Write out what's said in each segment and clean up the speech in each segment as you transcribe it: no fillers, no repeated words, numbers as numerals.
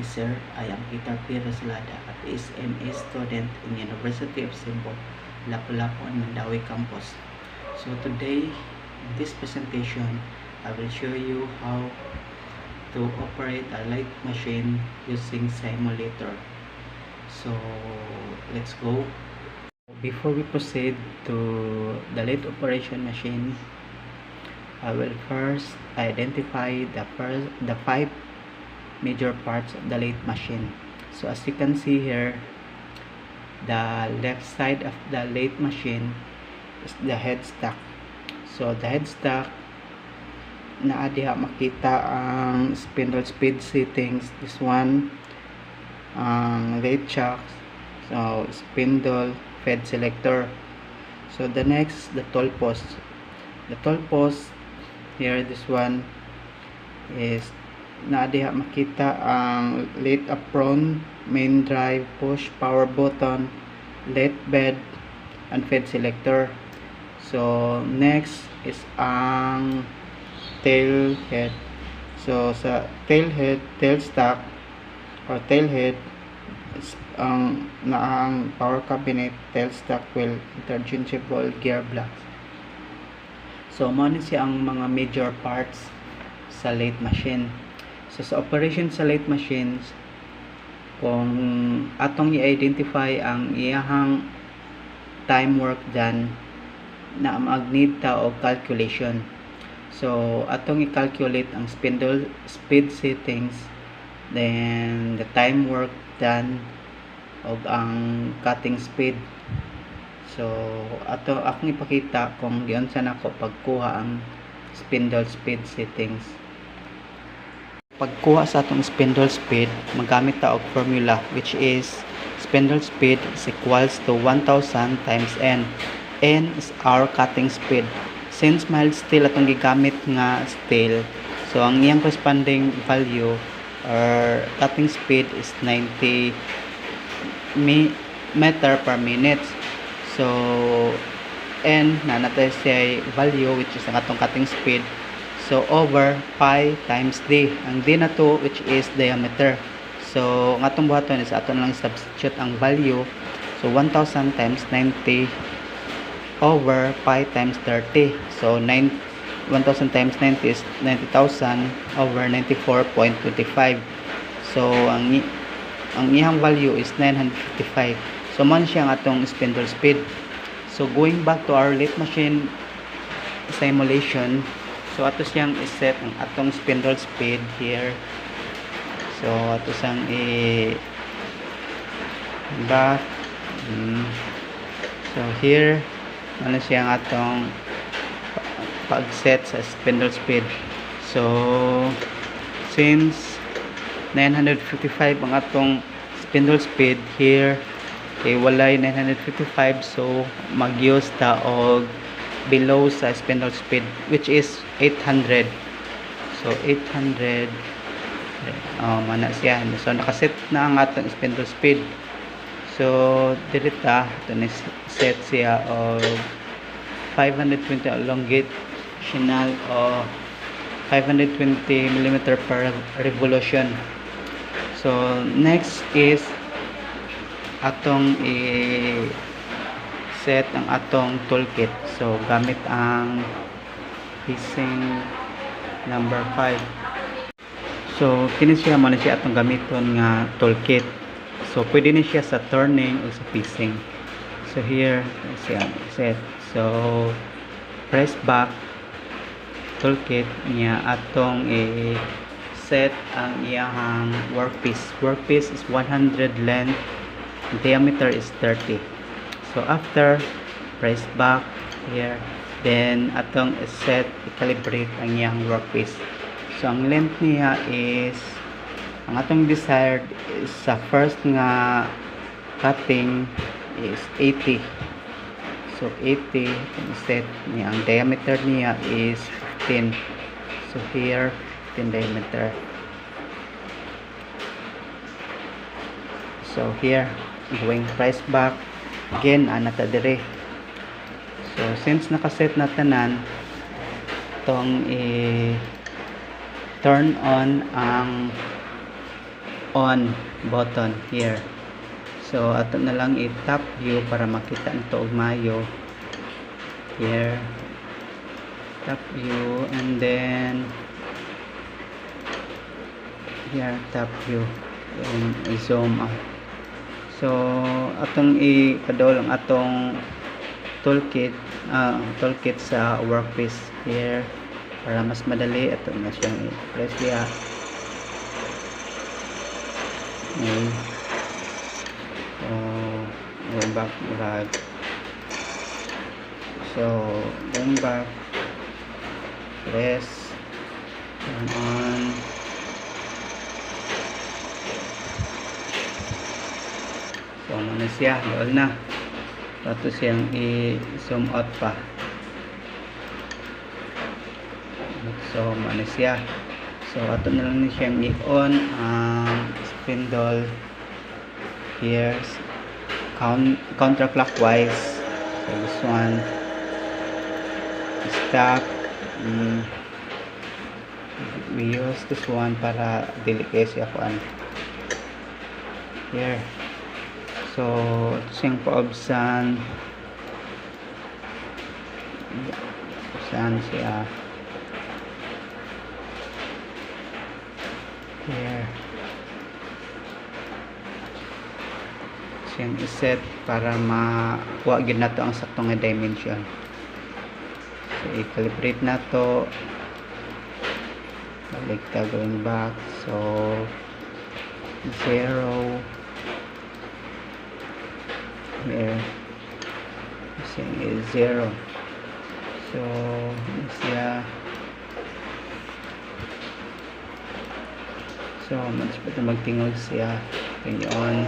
Sir. I am Peter P. Roslada at SME student in University of Cebu, Lapu-Lapu and Mandawi campus. So today, in this presentation, I will show you how to operate a lathe machine using simulator. So let's go. Before we proceed to the lathe operation machine, I will first identify the five major parts of the lathe machine. So as you can see here, the left side of the lathe machine is the headstock. So the headstock, naa diha makita ang spindle speed settings. This one, lathe chocks, so spindle, fed selector. So the next, the toll post. The toll post here, this one is na diha makita ang lathe apron, main drive, push, power button, lathe bed, and fed selector. So next is ang tail head. So sa tail head, tail stock or tail head is ang naang power cabinet, tail stock wheel, interchangeable gear blocks. So mo ni siya ang mga major parts sa lathe machine. So sa operation sa lathe machines, kung atong i-identify ang iyahang time work done, na mag-need ta og calculation. So atong i-calculate ang spindle speed settings, then the time work done, og ang cutting speed. So akong ipakita kung giyon sa nako pagkuha ang spindle speed settings. Pagkuha sa atong spindle speed, magamit ta og formula which is spindle speed is equals to 1000 times n. N is our cutting speed. Since mild steel atong gigamit nga steel, so ang iyang corresponding value or cutting speed is 90 meter per minute. So n na natay siya value which is ang atong cutting speed. So over pi times d. Ang d na to which is diameter. So ang atong buhaton is aton lang substitute ang value. So 1000 times 90 over pi times 30. So 1000 times 90 is 90,000 over 94.25. So ang iyang value is 955. So man siya ang atong spindle speed. So going back to our lathe machine simulation, so ato siyang i-set ang atong spindle speed here. So ato siyang back. So here ano siya ang atong pag-set sa spindle speed. So since 955 ang atong spindle speed here, walay 955, so mag-use ta og below sa spindle speed which is 800. So 800 mana siya. So nakaset na ang atong spindle speed. So direta ito na set siya og 520 longitudinal o 520 mm per revolution. So next is atong set ang atong toolkit. So gamit ang fixing number 5. So kini siya mo na siya atong gamiton nga toolkit. So pwede ni siya sa turning o sa fixing. So here siya set. So press back toolkit niya atong set ang iyang workpiece. Workpiece is 100 length, diameter is 30. So after press back here, then atong set i-calibrate ang iyang workpiece. So ang length niya is ang atong desired is sa first nga cutting is 80. So 80 set niya. Ang diameter niya is 15. So here 15 diameter. So here going press back again anata dire. So since nakaset na tanan, tong turn on ang on button here. So ato na lang i-tap view para makita nito og mayo. Here, tap view, and then here tap view and zoom out. So atong i-padol ang atong toolkit sa workpiece here para mas madali. Ato na siyang i-press siya. Okay. So going back, drag. So going back, press, turn on. So muna siya, doon na. Ito siyang i-zoom out pa. So muna siya. So ato na lang siyang i-on ang spindle here, counterclockwise. So this one, stop. We use this one para dili kayo siya kuan here. So ito siyang paobsan siya here. Siyang iset para makuha gyud nato ang saktong nga dimension. So i-calibrate nato, balik ta, going back. So 0 here, siyang is 0. So siya, so mas pa magtingog siya on.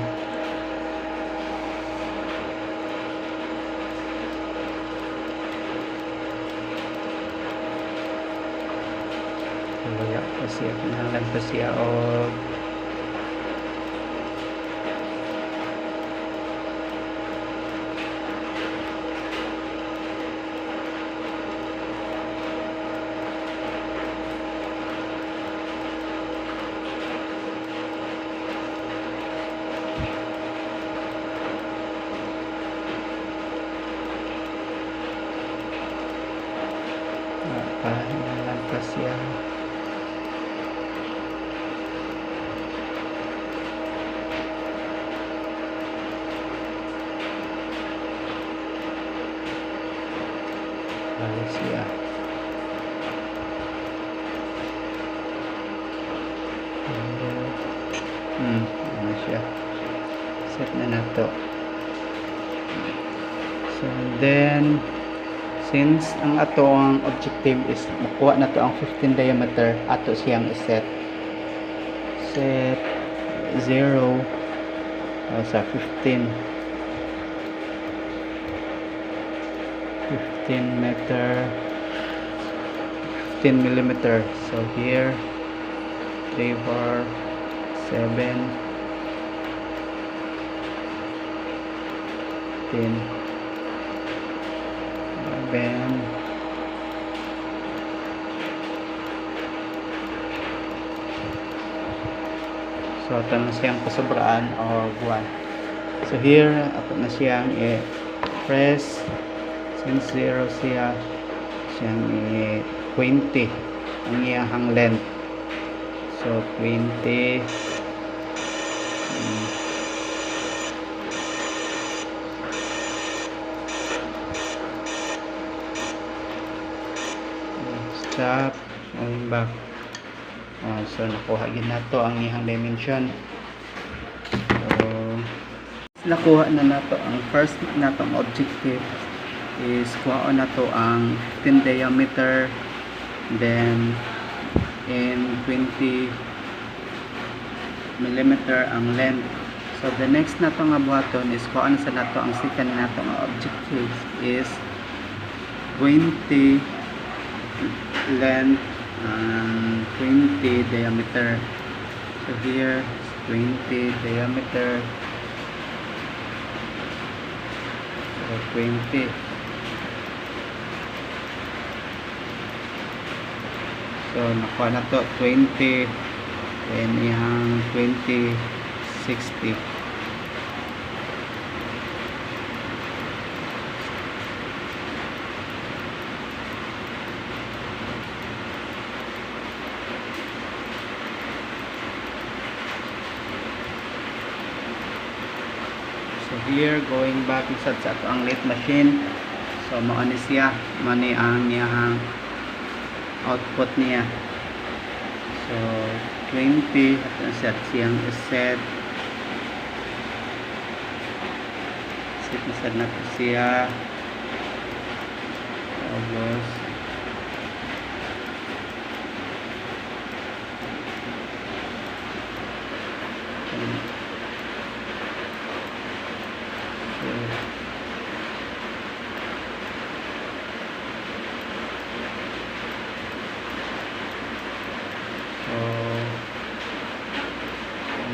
Wala pa siya, kinahalan pa siya o kinahalan pa siya. Siya. Ano siya? Set na nato. So then, since ang ato ang objective is makuha na to ang 15 diameter, ato siyang iset. Set 0 sa 15 meter, 15 millimeter. So here 3 bar 7 10 11 so ito na siyang kasobraan or 1. So here ato na siyang i-press. Since 0 siya, siyang 20 ang iyang length. So 20 stop, going back. So nakuha gid nato ang iyang dimension. So nakuha na nato ang first natong objective is kuha na to ang 10 diameter, then in 20 millimeter ang length. So the next nato nga buhaton is kuha na sa nato ang second nato nga objective is 20 length and 20 diameter. So here 20 diameter, so 20. So nakuha na to 20 then ihang 2060. So here going back sa ato ang lathe machine. So mao ni siya, mani ang iyang output niya. So 20 at set siyang set na po siya. Tapos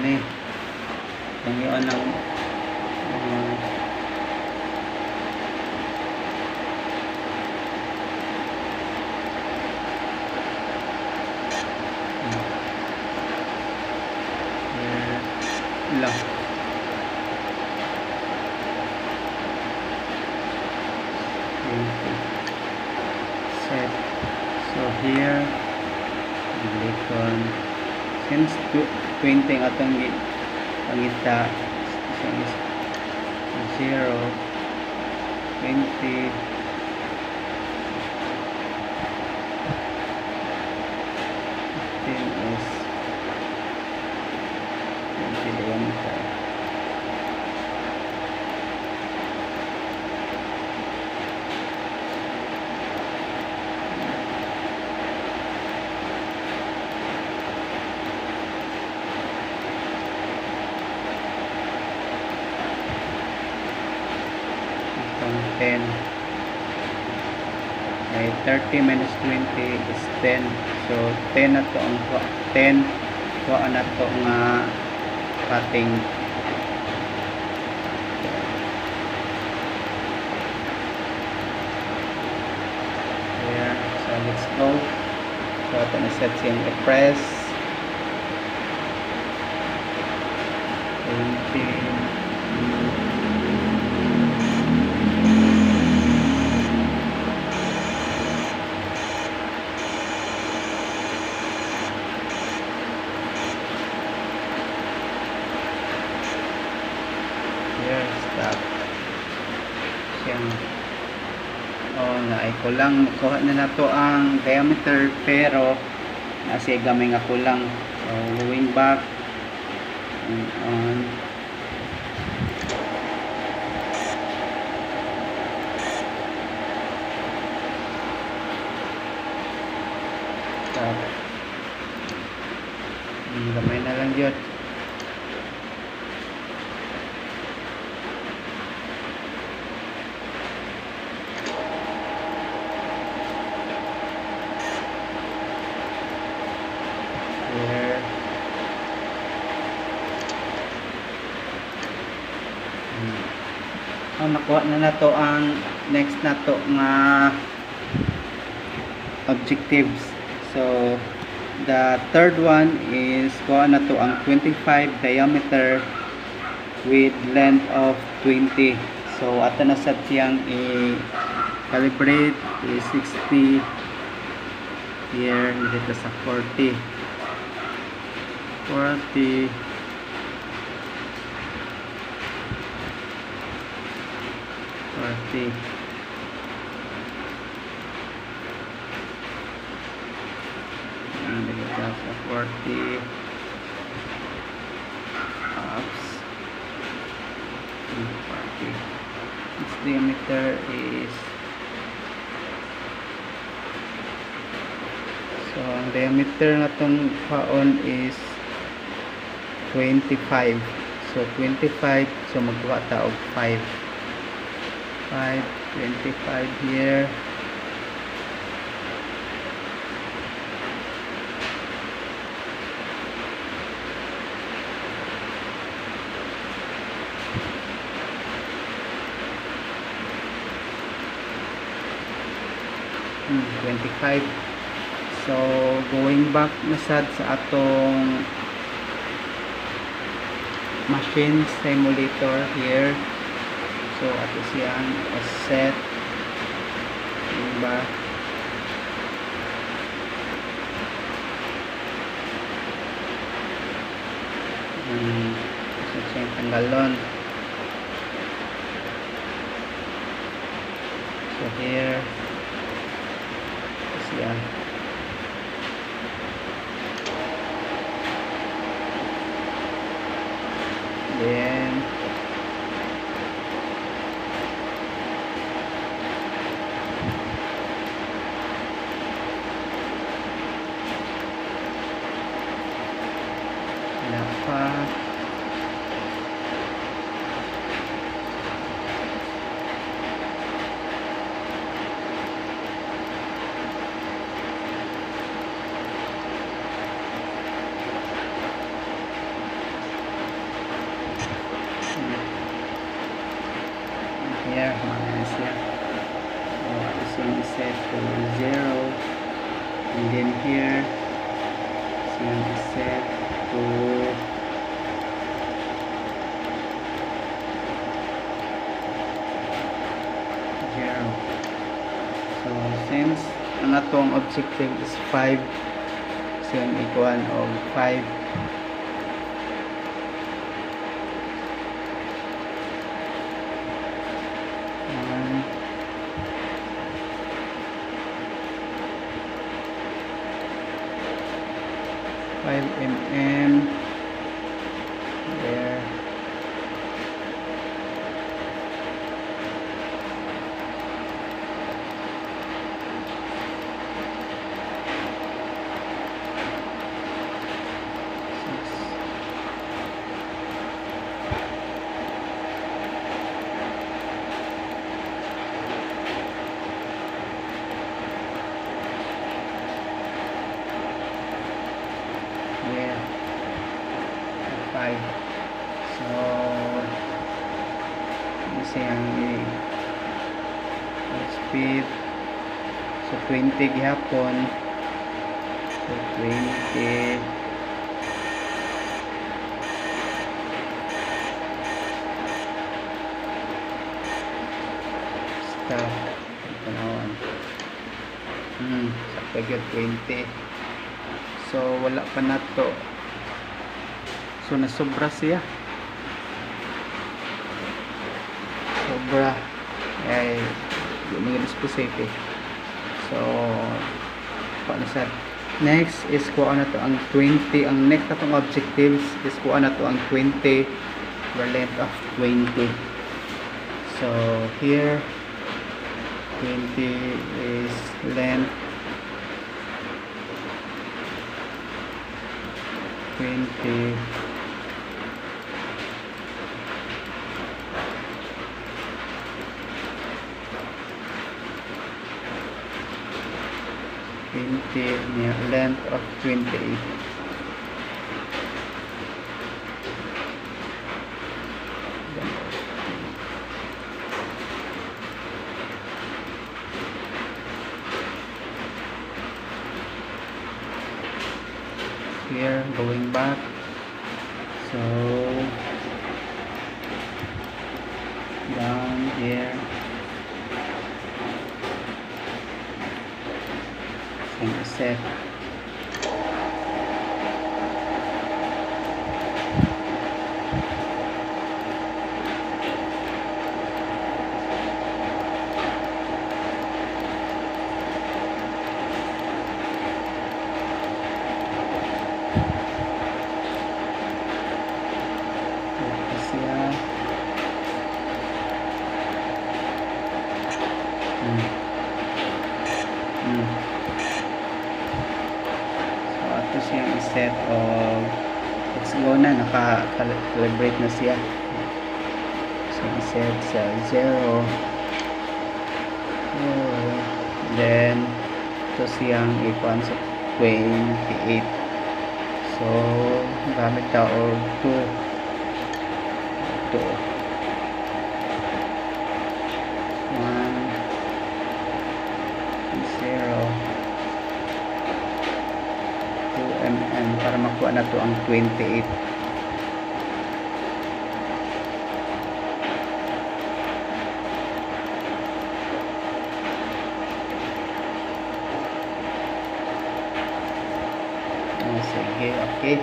ini yang iyon ang lang set. So here click on since 20 ang atong pangita 0 20 is 20 diameter. Itong 10 ay 30 minus 20 is 10. So 10 na to ang 10 kuha na to nga cutting. There. So let's go. So ito na set siyang press 20. Stop siyang na ay kulang kuha na nato ang diameter pero nasa gamay nga kulang. So going back and on stop gamay na lang yun. Here. Nakuha na nato ang next nato nga objectives. So the third one is kuha na to ang 25 diameter with length of 20. So ato na sa siyang i-calibrate is 60 here dito sa 40 and dito sa 40 ups 40. Its diameter is so ang diameter na itong paon is 25. So 25, so magkuha ta og 5 25 here. Hmm, 25. So going back na sad sa atong machine simulator here. So ato siyang set diba. So siyang tanggalon. So here siya. Then pa here siya. So this one is set to 0 and then here this one is set to 0. So since ang atong objective is 5, so yung equal of 5, mm there. Yeah, 5. So kasi ang speed, so 20 gihapon, so 20 stop tanawan sa pagod 20. So wala pa na to, so nasobra siya, sobra ay hindi specific. So paano sa next is kuha na to ang 20. Ang next na tong objectives is kuha na to ang 20 the length of 20. So here 20 is length 20 near length of 28. Here going back, so down here and set so ato siyang set of let's go na, naka-calibrate na siya. So set sa 0 then ito siyang ikuan sa 28. So gamit ta og 2 para makuha na to ang 28. Sige, okay.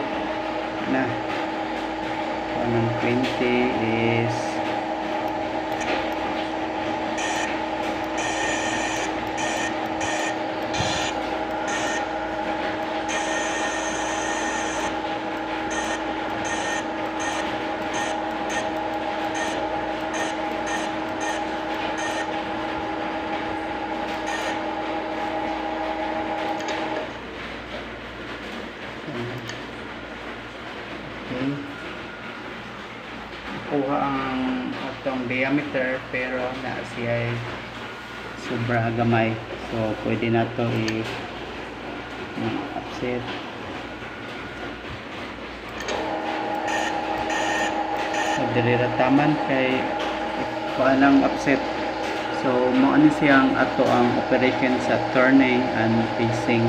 Na. So, ng 20 is okay. Kuha ang atong diameter pero na siya ay sobra gamay, so pwede na to offset. So dili ra taman kay paanang offset, so mo ani siyang ato ang operation sa turning and facing.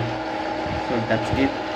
So that's it.